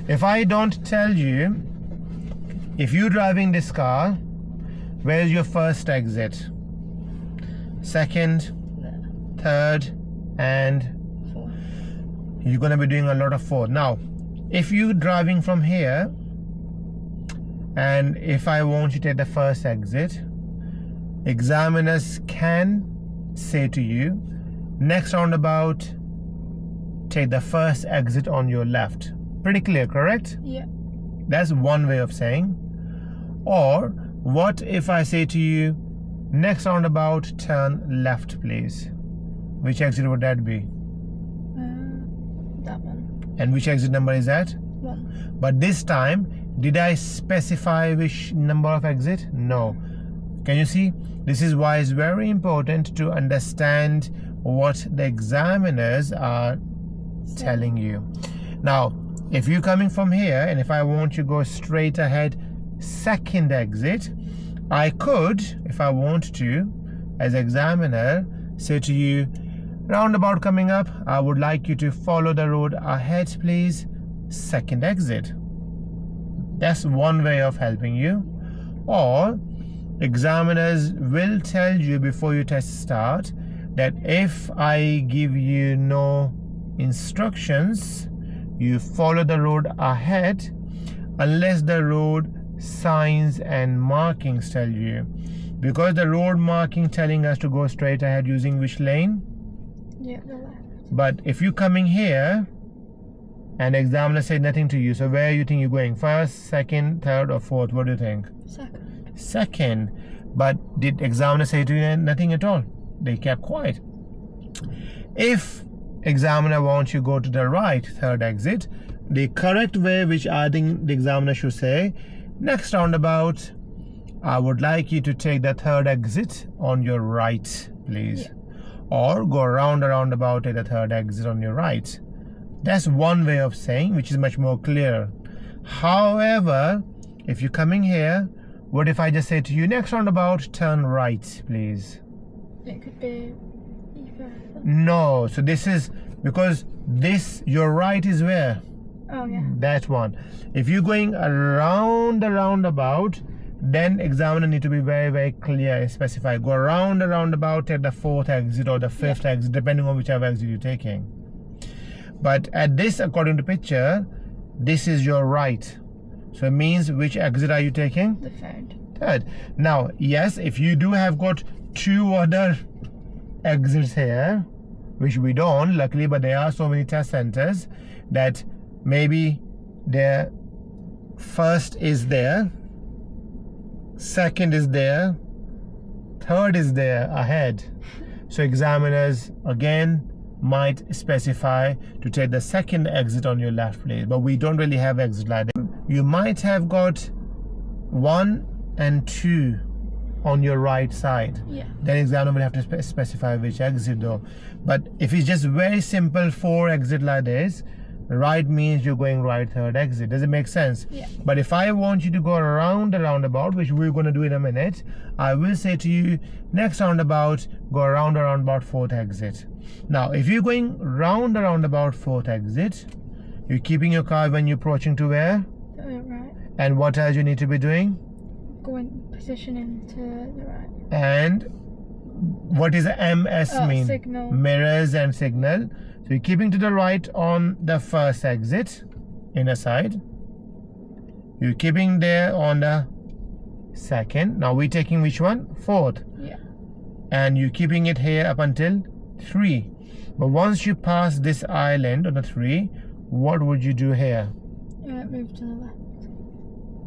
If I don't tell you, if you're driving this car, where's your first exit? Second, third, and fourth. You're going to be doing a lot of fourth. Now, if you're driving from here, and if I want you to take the first exit, examiners can say to you, next roundabout, take the first exit on your left. Pretty clear, correct? Yeah. That's one way of saying. Or what if I say to you, next roundabout, turn left, please? Which exit would that be? That one. And which exit number is that? 1. But this time, did I specify which number of exit? No. Can you see? This is why it's very important to understand what the examiners are telling you. Now, if you're coming from here, and if I want you to go straight ahead, second exit, I could, if I want to, as examiner, say to you, roundabout coming up, I would like you to follow the road ahead, please, second exit. That's one way of helping you. Or examiners will tell you before your test start that if I give you no instructions, you follow the road ahead unless the road signs and markings tell you. Because the road marking telling us to go straight ahead using which lane? Yeah, the left. But if you're coming here and the examiner said nothing to you, so where you think you're going? First, second, third, or fourth? What do you think? Second. Second. But did examiner say to you nothing at all? They kept quiet. If examiner wants you to go to the right, third exit, the correct way, which I think the examiner should say, next roundabout, I would like you to take the third exit on your right, please. Yeah. Or go around the roundabout, take the third exit on your right. That's one way of saying, which is much more clear. However, if you're coming here, what if I just say to you, next roundabout, turn right, please? It could be either. No, so this is, because this, your right is where? Oh, yeah. That one. If you're going around the roundabout, then examiner need to be very, very clear and specify. Go around the roundabout, take the fourth exit or the fifth exit, depending on whichever exit you're taking. But at this, according to picture, this is your right. So it means which exit are you taking? The third. Third. Now, yes, if you do have got 2 other exits here, which we don't, luckily, but there are so many test centers that maybe their first is there, second is there, third is there ahead. So examiners again might specify to take the second exit on your left, please. But we don't really have exit like that. You might have got 1 and 2 on your right side. Yeah. Then examiner will have to specify which exit though. But if it's just very simple 4 exit like this, right means you're going right third exit. Does it make sense? Yeah. But if I want you to go around the roundabout, which we're going to do in a minute, I will say to you, next roundabout, go around the roundabout fourth exit. Now, if you're going round the roundabout fourth exit, you're keeping your car when you're approaching to where? Right. And what else you need to be doing? Going positioning to the right. And what is MS mean? Signal. Mirrors and signal. So you're keeping to the right on the first exit, inner side. You're keeping there on the second. Now we're taking which one? Fourth. Yeah. And you're keeping it here up until 3. But once you pass this island on the 3, what would you do here? Move to the left.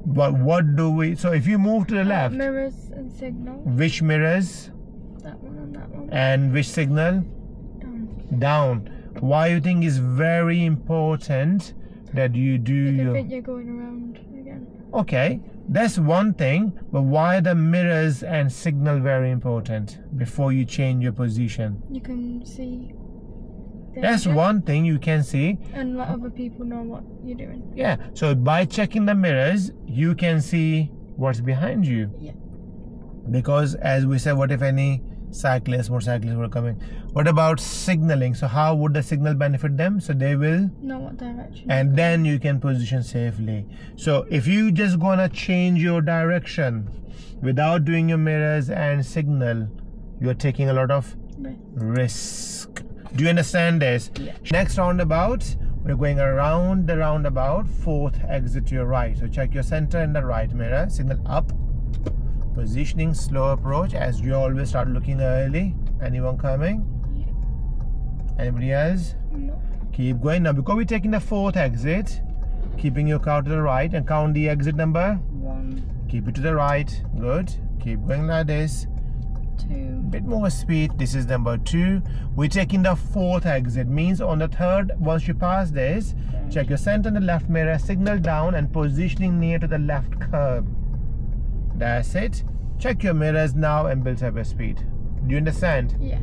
But what do we? So if you move to the left, Mirrors and signal. which mirrors? That one and that one. And which signal? Down. Down. Why you think is very important that you do You your... think you're going around again. Okay, that's one thing, but why the mirrors and signal very important before you change your position? You can see. That's one thing you can see. And let other people know what you're doing. Yeah, so by checking the mirrors, you can see what's behind you. Yeah. Because as we said, what if any cyclists, motorcyclists were coming. What about signaling? So how would the signal benefit them? So they will, Know what direction. and then you can position safely. So if you just gonna change your direction without doing your mirrors and signal, you're taking a lot of risk. Do you understand this? Yeah. Next roundabout, we're going around the roundabout, fourth exit to your right. So check your center and the right mirror, signal up, positioning, slow approach, as you always start looking early. Anyone coming? Yeah. Anybody else? No. Keep going. Now because we're taking the fourth exit, keeping your car to the right and count the exit number. 1, Keep it to the right. Good. Keep going like this. 2. Bit more speed. This is number 2. We're taking the fourth exit, means on the third, once you pass this, check your center and the left mirror, signal down and positioning near to the left curb. That's it. Check your mirrors now and build up your speed. Do you understand? Yeah.